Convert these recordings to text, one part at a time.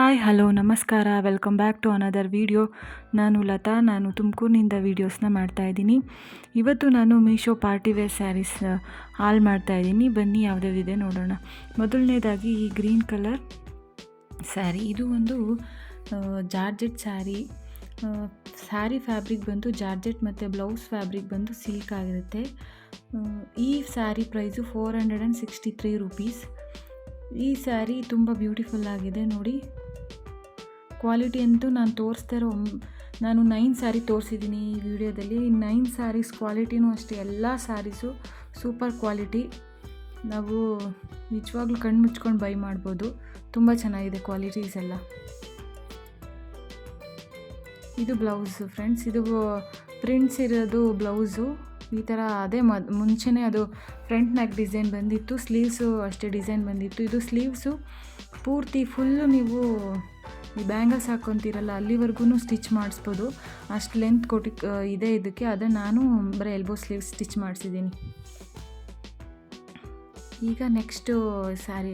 Hi hello ನಮಸ್ಕಾರ welcome back to another video. ನಾನು ಲತಾ, ನಾನು ತುಮಕೂರಿನಿಂದ ವೀಡಿಯೋಸ್ನ ಮಾಡ್ತಾಯಿದ್ದೀನಿ. ಇವತ್ತು ನಾನು ಮೀಶೋ ಪಾರ್ಟಿವೇರ್ ಸ್ಯಾರೀಸ್ ಹಾಲ್ ಮಾಡ್ತಾಯಿದ್ದೀನಿ. ಬನ್ನಿ ಯಾವುದ್ಯಾವುದಿದೆ ನೋಡೋಣ. ಮೊದಲನೇದಾಗಿ ಈ ಗ್ರೀನ್ ಕಲರ್ ಸ್ಯಾರಿ, ಇದು ಒಂದು ಜಾರ್ಜೆಟ್ ಸ್ಯಾರಿ. ಸ್ಯಾರಿ ಫ್ಯಾಬ್ರಿಕ್ ಬಂದು ಜಾರ್ಜೆಟ್ ಮತ್ತು ಬ್ಲೌಸ್ ಫ್ಯಾಬ್ರಿಕ್ ಬಂದು ಸಿಲ್ಕ್ ಆಗಿರುತ್ತೆ. ಈ ಸ್ಯಾರಿ ಪ್ರೈಸು 463 ರುಪೀಸ್. ಈ ಸ್ಯಾರಿ ತುಂಬ ಬ್ಯೂಟಿಫುಲ್ ಆಗಿದೆ ನೋಡಿ. ಕ್ವಾಲಿಟಿ ಅಂತೂ ನಾನು ತೋರಿಸ್ತಾ ಇರೋ ನಾನು 9 ಸ್ಯಾರಿ ತೋರಿಸಿದ್ದೀನಿ ಈ ವಿಡಿಯೋದಲ್ಲಿ. 9 ಸ್ಯಾರೀಸ್ ಕ್ವಾಲಿಟಿನೂ ಅಷ್ಟೇ, ಎಲ್ಲ ಸ್ಯಾರೀಸು ಸೂಪರ್ ಕ್ವಾಲಿಟಿ. ನಾವು ನಿಜವಾಗ್ಲೂ ಕಣ್ಣು ಮುಚ್ಕೊಂಡು ಬೈ ಮಾಡ್ಬೋದು, ತುಂಬ ಚೆನ್ನಾಗಿದೆ ಕ್ವಾಲಿಟೀಸ್ ಎಲ್ಲ. ಇದು ಬ್ಲೌಸು ಫ್ರೆಂಡ್ಸ್, ಇದು ಪ್ರಿಂಟ್ಸ್ ಇರೋದು ಬ್ಲೌಸು. ಈ ಥರ ಅದೇ ಮುಂಚೆನೇ ಅದು ಫ್ರಂಟ್ ನೆಕ್ ಡಿಸೈನ್ ಬಂದಿತ್ತು, ಸ್ಲೀವ್ಸು ಅಷ್ಟೇ ಡಿಸೈನ್ ಬಂದಿತ್ತು. ಇದು ಸ್ಲೀವ್ಸು ಪೂರ್ತಿ ಫುಲ್ಲು ನೀವು ಈ ಬ್ಯಾಂಗಲ್ಸ್ ಹಾಕ್ಕೊತೀರಲ್ಲ ಅಲ್ಲಿವರೆಗೂ ಸ್ಟಿಚ್ ಮಾಡಿಸ್ಬೋದು, ಅಷ್ಟು ಲೆಂತ್ ಇದೆ ಇದಕ್ಕೆ. ಅದನ್ನು ನಾನು ಬರೀ ಎಲ್ಬೋ ಸ್ಲೀವ್ ಸ್ಟಿಚ್ ಮಾಡಿಸಿದ್ದೀನಿ. ಈಗ ನೆಕ್ಸ್ಟು ಸ್ಯಾರಿ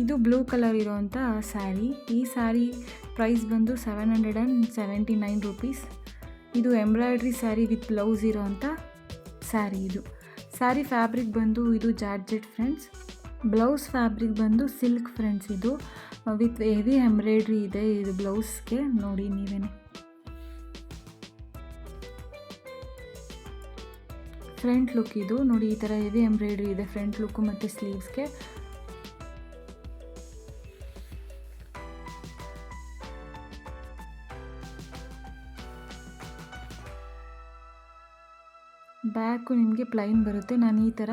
ಇದು ಬ್ಲೂ ಕಲರ್ ಇರೋವಂಥ ಸ್ಯಾರಿ. ಈ ಸ್ಯಾರಿ ಪ್ರೈಸ್ ಬಂದು 779 ರುಪೀಸ್. ಇದು ಎಂಬ್ರಾಯ್ಡ್ರಿ ಸ್ಯಾರಿ ವಿತ್ ಬ್ಲೌಸ್ ಇರೋವಂಥ ಸ್ಯಾರಿ. ಇದು ಸ್ಯಾರಿ ಫ್ಯಾಬ್ರಿಕ್ ಬಂದು ಇದು ಜಾರ್ಜೆಟ್ ಫ್ರೆಂಡ್ಸ್. ಬ್ಲೌಸ್ ಫ್ಯಾಬ್ರಿಕ್ ಬಂದು ಸಿಲ್ಕ್ ಫ್ರೆಂಡ್ಸ್. ಇದು ವಿತ್ ಹೆವಿ ಎಂಬ್ರಾಯ್ಡ್ರಿ ಇದೆ ಇದು ಬ್ಲೌಸ್ಗೆ, ನೋಡಿ ನೀವೇನೆ. ಫ್ರಂಟ್ ಲುಕ್ ಇದು ನೋಡಿ, ಈ ಥರ ಹೆವಿ ಎಂಬ್ರಾಯ್ಡ್ರಿ ಇದೆ ಫ್ರಂಟ್ ಲುಕ್ಕು ಮತ್ತು ಸ್ಲೀವ್ಸ್ಗೆ. ಬ್ಯಾಕು ನಿಮಗೆ ಪ್ಲೈನ್ ಬರುತ್ತೆ. ನಾನು ಈ ಥರ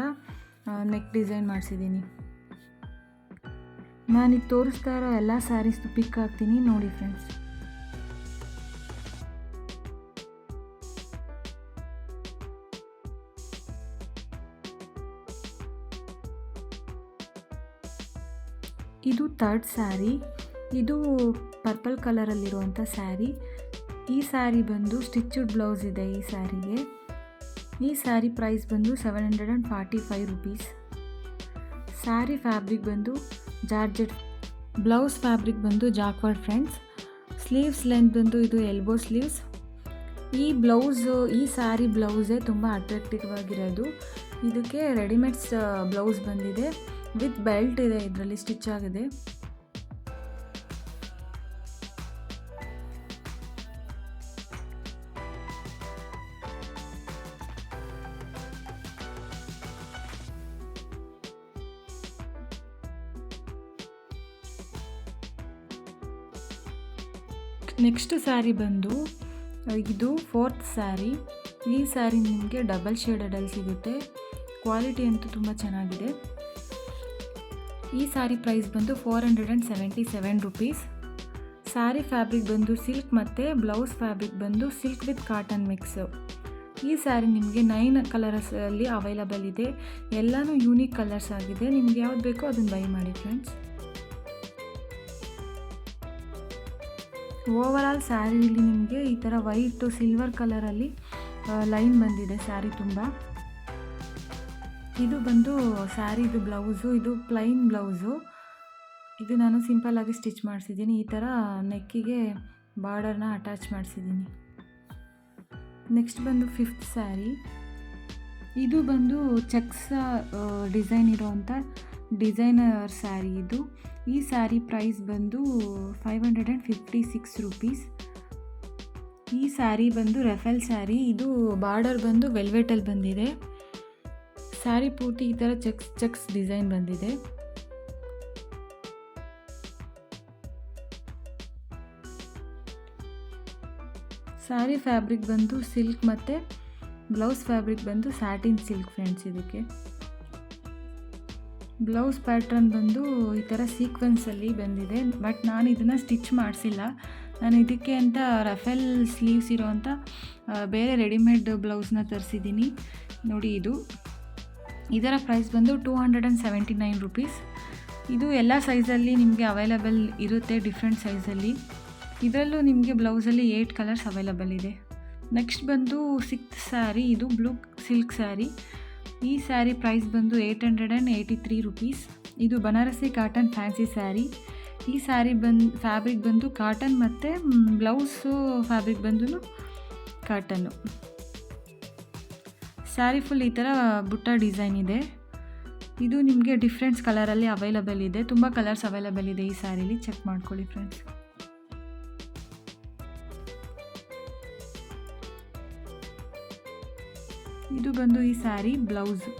ನೆಕ್ ಡಿಸೈನ್ ಮಾಡಿಸಿದ್ದೀನಿ. ನಾನೀಗ ತೋರಿಸ್ತಾ ಇರೋ ಎಲ್ಲ ಸ್ಯಾರೀಸ್ದು ಪಿಕ್ ಹಾಕ್ತೀನಿ ನೋಡಿ ಫ್ರೆಂಡ್ಸ್. ಇದು ಥರ್ಡ್ ಸ್ಯಾರಿ. ಇದು ಪರ್ಪಲ್ ಕಲರಲ್ಲಿರುವಂಥ ಸ್ಯಾರಿ. ಈ ಸ್ಯಾರಿ ಬಂದು ಸ್ಟಿಚ್ಡ್ ಬ್ಲೌಸ್ ಇದೆ ಈ ಸ್ಯಾರಿಗೆ. ಈ ಸ್ಯಾರಿ ಪ್ರೈಸ್ ಬಂದು 745 ರುಪೀಸ್. ಸ್ಯಾರಿ ಫ್ಯಾಬ್ರಿಕ್ ಬಂದು ಜಾರ್ಜೆಟ್, ಬ್ಲೌಸ್ ಫ್ಯಾಬ್ರಿಕ್ ಬಂದು ಜಾಕ್ವಾರ್ಡ್ ಫ್ರೆಂಡ್ಸ್. ಸ್ಲೀವ್ಸ್ ಲೆಂತ್ ಬಂದು ಇದು ಎಲ್ಬೋ ಸ್ಲೀವ್ಸ್. ಈ ಸ್ಯಾರಿ ಬ್ಲೌಸೇ ತುಂಬ ಅಟ್ರಾಕ್ಟಿವ್ ಆಗಿರೋದು. ಇದಕ್ಕೆ ರೆಡಿಮೇಡ್ಸ್ ಬ್ಲೌಸ್ ಬಂದಿದೆ, ವಿತ್ ಬೆಲ್ಟ್ ಇದೆ, ಇದರಲ್ಲಿ ಸ್ಟಿಚ್ ಆಗಿದೆ. ನೆಕ್ಸ್ಟ್ ಸ್ಯಾರಿ ಬಂದು ಇದು ಫೋರ್ತ್ ಸ್ಯಾರಿ. ಈ ಸ್ಯಾರಿ ನಿಮಗೆ ಡಬಲ್ ಶೇಡಲ್ಲಿ ಸಿಗುತ್ತೆ. ಕ್ವಾಲಿಟಿ ಅಂತೂ ತುಂಬ ಚೆನ್ನಾಗಿದೆ. ಈ ಸ್ಯಾರಿ ಪ್ರೈಸ್ ಬಂದು 477 ರುಪೀಸ್. ಸ್ಯಾರಿ ಫ್ಯಾಬ್ರಿಕ್ ಬಂದು ಸಿಲ್ಕ್ ಮತ್ತು ಬ್ಲೌಸ್ ಫ್ಯಾಬ್ರಿಕ್ ಬಂದು ಸಿಲ್ಕ್ ವಿತ್ ಕಾಟನ್ ಮಿಕ್ಸ್. ಈ ಸ್ಯಾರಿ ನಿಮಗೆ 9 ಕಲರ್ಸಲ್ಲಿ ಅವೈಲಬಲ್ ಇದೆ. ಎಲ್ಲನೂ ಯೂನಿಕ್ ಕಲರ್ಸ್ ಆಗಿದೆ. ನಿಮ್ಗೆ ಯಾವ್ದು ಬೇಕೋ ಅದನ್ನು ಬೈ ಮಾಡಿ ಫ್ರೆಂಡ್ಸ್. ಓವರಾಲ್ ಸ್ಯಾರಿಲಿ ನಿಮಗೆ ಈ ಥರ ವೈಟು ಸಿಲ್ವರ್ ಕಲರಲ್ಲಿ ಲೈನ್ ಬಂದಿದೆ ಸ್ಯಾರಿ ತುಂಬ. ಇದು ಬಂದು ಸ್ಯಾರಿದು ಬ್ಲೌಸು, ಇದು ಪ್ಲೈನ್ ಬ್ಲೌಸು. ಇದು ನಾನು ಸಿಂಪಲ್ಲಾಗಿ ಸ್ಟಿಚ್ ಮಾಡಿಸಿದ್ದೀನಿ. ಈ ಥರ ನೆಕ್ಕಿಗೆ ಬಾರ್ಡರ್ನ ಅಟ್ಯಾಚ್ ಮಾಡಿಸಿದ್ದೀನಿ. ನೆಕ್ಸ್ಟ್ ಬಂದು ಫಿಫ್ತ್ ಸ್ಯಾರಿ. ಇದು ಬಂದು ಚೆಕ್ಸ್ ಡಿಸೈನ್ ಇರೋವಂಥ ಡಿಸೈನರ್ ಸ್ಯಾರಿ ಇದು. ಈ ಸ್ಯಾರಿ ಪ್ರೈಸ್ ಬಂದು 556 ರುಪೀಸ್. ಈ ಸ್ಯಾರಿ ಬಂದು ರೆಫೆಲ್ ಸ್ಯಾರಿ. ಇದು ಬಾರ್ಡರ್ ಬಂದು ವೆಲ್ವೆಟಲ್ಲಿ ಬಂದಿದೆ. ಸ್ಯಾರಿ ಪೂರ್ತಿ ಈ ಥರ ಚೆಕ್ಸ್ ಡಿಸೈನ್ ಬಂದಿದೆ. ಸ್ಯಾರಿ ಫ್ಯಾಬ್ರಿಕ್ ಬಂದು ಸಿಲ್ಕ್ ಮತ್ತು ಬ್ಲೌಸ್ ಫ್ಯಾಬ್ರಿಕ್ ಬಂದು ಸ್ಯಾಟಿನ್ ಸಿಲ್ಕ್ ಫ್ರೆಂಡ್ಸ್. ಇದಕ್ಕೆ ಬ್ಲೌಸ್ ಪ್ಯಾಟ್ರನ್ ಬಂದು ಈ ಥರ ಸೀಕ್ವೆನ್ಸಲ್ಲಿ ಬಂದಿದೆ. ಬಟ್ ನಾನು ಇದನ್ನು ಸ್ಟಿಚ್ ಮಾಡಿಸಿಲ್ಲ. ನಾನು ಇದಕ್ಕೆ ಅಂತ ರಫೆಲ್ ಸ್ಲೀವ್ಸ್ ಇರೋವಂಥ ಬೇರೆ ರೆಡಿಮೇಡ್ ಬ್ಲೌಸ್ನ ತರಿಸಿದ್ದೀನಿ ನೋಡಿ. ಇದರ ಪ್ರೈಸ್ ಬಂದು 279 ರುಪೀಸ್. ಇದು ಎಲ್ಲ ಸೈಜಲ್ಲಿ ನಿಮಗೆ ಅವೈಲಬಲ್ ಇರುತ್ತೆ, ಡಿಫ್ರೆಂಟ್ ಸೈಜಲ್ಲಿ. ಇದರಲ್ಲೂ ನಿಮಗೆ ಬ್ಲೌಸಲ್ಲಿ 8 ಕಲರ್ಸ್ ಅವೈಲಬಲ್ ಇದೆ. ನೆಕ್ಸ್ಟ್ ಬಂದು ಸಿಕ್ಸ್ತ್ ಸ್ಯಾರಿ. ಇದು ಬ್ಲೂ ಸಿಲ್ಕ್ ಸ್ಯಾರಿ. ಈ ಸ್ಯಾರಿ ಪ್ರೈಸ್ ಬಂದು 883 ರುಪೀಸ್. ಇದು ಬನಾರಸಿ ಕಾಟನ್ ಫ್ಯಾನ್ಸಿ ಸ್ಯಾರಿ. ಈ ಸ್ಯಾರಿ ಫ್ಯಾಬ್ರಿಕ್ ಬಂದು ಕಾಟನ್ ಮತ್ತು ಬ್ಲೌಸು ಫ್ಯಾಬ್ರಿಕ್ ಬಂದು ಕಾಟನ್ನು. ಸ್ಯಾರಿ ಫುಲ್ ಈ ಥರ ಬುಟ್ಟ ಡಿಸೈನ್ ಇದೆ. ಇದು ನಿಮಗೆ ಡಿಫ್ರೆಂಟ್ಸ್ ಕಲರಲ್ಲಿ ಅವೈಲಬಲ್ ಇದೆ. ತುಂಬ ಕಲರ್ಸ್ ಅವೈಲಬಲ್ ಇದೆ ಈ ಸ್ಯಾರಿಲಿ, ಚೆಕ್ ಮಾಡ್ಕೊಳ್ಳಿ ಫ್ರೆಂಡ್ಸ್. ಇದು ಬಂದು ಈ ಸ್ಯಾರಿ ಬ್ಲೌಸು.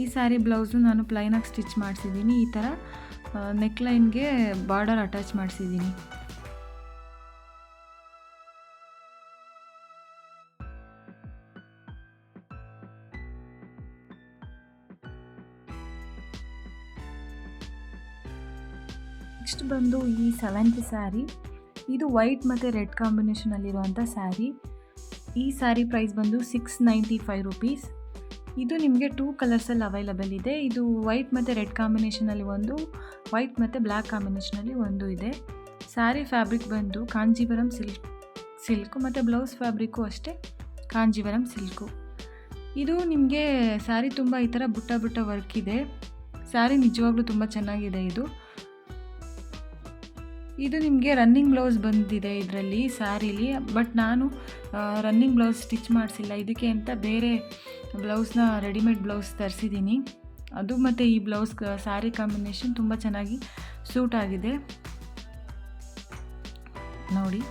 ಈ ಸ್ಯಾರಿ ಬ್ಲೌಸು ನಾನು ಪ್ಲೈನಾಗಿ ಸ್ಟಿಚ್ ಮಾಡಿಸಿದ್ದೀನಿ. ಈ ಥರ ನೆಕ್ಲೈನ್ಗೆ ಬಾರ್ಡರ್ ಅಟ್ಯಾಚ್ ಮಾಡಿಸಿದ್ದೀನಿ. ನೆಕ್ಸ್ಟ್ ಬಂದು ಈ 7th ಸ್ಯಾರಿ. ಇದು ವೈಟ್ ಮತ್ತು ರೆಡ್ ಕಾಂಬಿನೇಷನಲ್ಲಿರುವಂಥ ಸ್ಯಾರಿ. ಈ ಸ್ಯಾರಿ ಪ್ರೈಸ್ ಬಂದು 695 ರುಪೀಸ್. ಇದು ನಿಮಗೆ 2 ಕಲರ್ಸಲ್ಲಿ ಅವೈಲಬಲ್ ಇದೆ. ಇದು ವೈಟ್ ಮತ್ತು ರೆಡ್ ಕಾಂಬಿನೇಷನಲ್ಲಿ ಒಂದು, ವೈಟ್ ಮತ್ತು ಬ್ಲ್ಯಾಕ್ ಕಾಂಬಿನೇಷನಲ್ಲಿ ಒಂದು ಇದೆ. ಸ್ಯಾರಿ ಫ್ಯಾಬ್ರಿಕ್ ಬಂದು ಕಾಂಜೀವರಂ ಸಿಲ್ಕು ಮತ್ತು ಬ್ಲೌಸ್ ಫ್ಯಾಬ್ರಿಕ್ಕು ಅಷ್ಟೇ ಕಾಂಜೀವರಂ ಸಿಲ್ಕು. ಇದು ನಿಮಗೆ ಸ್ಯಾರಿ ತುಂಬ ಈ ಥರ ಬುಟ್ಟ ವರ್ಕ್ ಇದೆ. ಸ್ಯಾರಿ ನಿಜವಾಗ್ಲೂ ತುಂಬ ಚೆನ್ನಾಗಿದೆ. ಇದು ನಿಮಗೆ ರನ್ನಿಂಗ್ ಬ್ಲೌಸ್ ಬಂದಿದೆ ಇದರಲ್ಲಿ ಸ್ಯಾರಿಲಿ, ಬಟ್ ನಾನು ರನ್ನಿಂಗ್ ಬ್ಲೌಸ್ ಸ್ಟಿಚ್ ಮಾಡಿಸಿಲ್ಲ. ಇದಕ್ಕೆ ಅಂತ ಬೇರೆ ಬ್ಲೌಸ್ನ ರೆಡಿಮೇಡ್ ಬ್ಲೌಸ್ ತರಿಸಿದ್ದೀನಿ. ಅದು ಮತ್ತು ಈ ಬ್ಲೌಸ್ ಸ್ಯಾರಿ ಕಾಂಬಿನೇಷನ್ ತುಂಬ ಚೆನ್ನಾಗಿ ಸೂಟ್ ಆಗಿದೆ. ನೋಡಿ,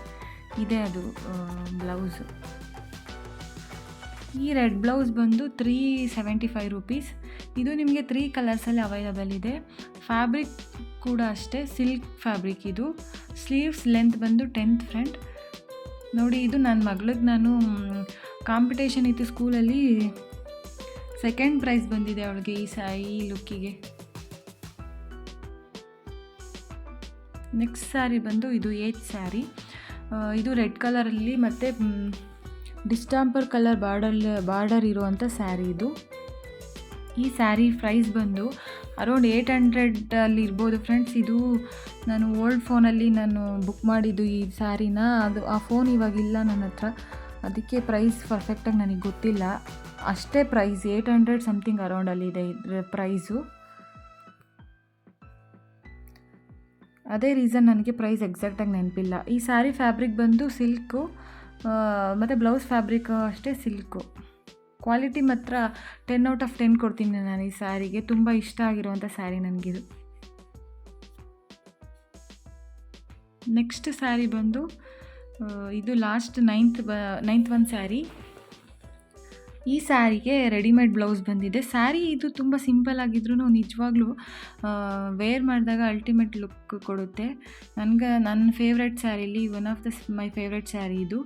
ಇದೆ ಅದು ಬ್ಲೌಸು. ಈ ರೆಡ್ ಬ್ಲೌಸ್ ಬಂದು 375 ರುಪೀಸ್. ಇದು ನಿಮಗೆ 3 ಕಲರ್ಸಲ್ಲಿ ಅವೈಲಬಲ್ ಇದೆ. ಫ್ಯಾಬ್ರಿಕ್ ಕೂಡ ಅಷ್ಟೇ ಸಿಲ್ಕ್ ಫ್ಯಾಬ್ರಿಕ್. ಇದು ಸ್ಲೀವ್ಸ್ ಲೆಂತ್ ಬಂದು 10th ಫ್ರಂಟ್. ನೋಡಿ, ಇದು ನನ್ನ ಮಗಳಿಗೆ ನಾನು ಕಾಂಪಿಟೇಷನ್ ಇತ್ತು ಸ್ಕೂಲಲ್ಲಿ, 2nd ಪ್ರೈಸ್ ಬಂದಿದೆ ಅವಳಿಗೆ ಈ ಲುಕ್ಕಿಗೆ. ನೆಕ್ಸ್ಟ್ ಸ್ಯಾರಿ ಬಂದು ಇದು 8th ಸ್ಯಾರಿ. ಇದು ರೆಡ್ ಕಲರಲ್ಲಿ ಮತ್ತು ಡಿಸ್ಟಾಂಪರ್ ಕಲರ್ ಬಾರ್ಡರ್ ಇರುವಂಥ ಸ್ಯಾರಿ ಇದು. ಈ ಸ್ಯಾರಿ ಪ್ರೈಸ್ ಬಂದು ಅರೌಂಡ್ 800 ಇರ್ಬೋದು ಫ್ರೆಂಡ್ಸ್. ಇದು ನಾನು ಓಲ್ಡ್ ಫೋನಲ್ಲಿ ನಾನು ಬುಕ್ ಮಾಡಿದ್ದು ಈ ಸ್ಯಾರಿನ. ಆ ಫೋನ್ ಇವಾಗಿಲ್ಲ ನನ್ನ ಹತ್ರ, ಅದಕ್ಕೆ ಪ್ರೈಸ್ ಪರ್ಫೆಕ್ಟಾಗಿ ನನಗೆ ಗೊತ್ತಿಲ್ಲ. ಅಷ್ಟೇ ಪ್ರೈಸ್ 800 ಸಮಥಿಂಗ್ ಅರೌಂಡಲ್ಲಿದೆ ಇದರ ಪ್ರೈಸು. ಅದೇ ರೀಸನ್ ನನಗೆ ಪ್ರೈಸ್ ಎಕ್ಸಾಕ್ಟಾಗಿ ನೆನಪಿಲ್ಲ. ಈ ಸ್ಯಾರಿ ಫ್ಯಾಬ್ರಿಕ್ ಬಂದು ಸಿಲ್ಕು ಮತ್ತು ಬ್ಲೌಸ್ ಫ್ಯಾಬ್ರಿಕ್ ಅಷ್ಟೇ ಸಿಲ್ಕು. ಕ್ವಾಲಿಟಿ ಮಾತ್ರ 10 ಔಟ್ ಆಫ್ 10 ಕೊಡ್ತೀನಿ ನಾನು ಈ ಸ್ಯಾರಿಗೆ. ತುಂಬ ಇಷ್ಟ ಆಗಿರುವಂಥ ಸ್ಯಾರಿ ನನಗಿದು. ನೆಕ್ಸ್ಟ್ ಸ್ಯಾರಿ ಬಂದು ಇದು ಲಾಸ್ಟ್ 9th ಒಂದು ಸ್ಯಾರಿ. ಈ ಸ್ಯಾರಿಗೆ ರೆಡಿಮೇಡ್ ಬ್ಲೌಸ್ ಬಂದಿದೆ. ಸ್ಯಾರಿ ಇದು ತುಂಬ ಸಿಂಪಲ್ ಆಗಿದ್ರೂ ನಿಜವಾಗ್ಲೂ ವೇರ್ ಮಾಡಿದಾಗ ಅಲ್ಟಿಮೇಟ್ ಲುಕ್ ಕೊಡುತ್ತೆ. ನನ್ನ ಫೇವ್ರೆಟ್ ಸ್ಯಾರಿಲಿ one of my favourite sari ಇದು.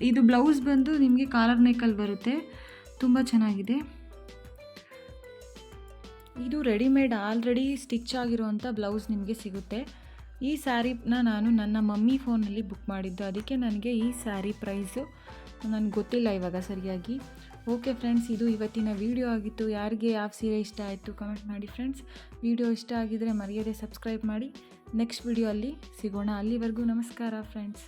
ಇದು ಬ್ಲೌಸ್ ಬಂದು ನಿಮಗೆ ಕಾಲರ್ ನೆಕ್ಕಲ್ಲಿ ಬರುತ್ತೆ, ತುಂಬ ಚೆನ್ನಾಗಿದೆ. ಇದು ರೆಡಿಮೇಡ್ ಆಲ್ರೆಡಿ ಸ್ಟಿಚ್ ಆಗಿರುವಂಥ ಬ್ಲೌಸ್ ನಿಮಗೆ ಸಿಗುತ್ತೆ. ಈ ಸ್ಯಾರಿನ ನಾನು ನನ್ನ ಮಮ್ಮಿ ಫೋನಲ್ಲಿ ಬುಕ್ ಮಾಡಿದ್ದು, ಅದಕ್ಕೆ ನನಗೆ ಈ ಸ್ಯಾರಿ ಪ್ರೈಸು ನನಗೆ ಗೊತ್ತಿಲ್ಲ ಇವಾಗ ಸರಿಯಾಗಿ. ಓಕೆ ಫ್ರೆಂಡ್ಸ್, ಇದು ಇವತ್ತಿನ ವಿಡಿಯೋ ಆಗಿತ್ತು. ಯಾರಿಗೆ ಯಾವ ಸೀರೆ ಇಷ್ಟ ಆಯಿತು ಕಮೆಂಟ್ ಮಾಡಿ ಫ್ರೆಂಡ್ಸ್. ವಿಡಿಯೋ ಇಷ್ಟ ಆಗಿದ್ದರೆ ಮರೆಯದೆ ಸಬ್ಸ್ಕ್ರೈಬ್ ಮಾಡಿ. ನೆಕ್ಸ್ಟ್ ವಿಡಿಯೋ ಅಲ್ಲಿ ಸಿಗೋಣ. ಅಲ್ಲಿವರೆಗೂ ನಮಸ್ಕಾರ ಫ್ರೆಂಡ್ಸ್.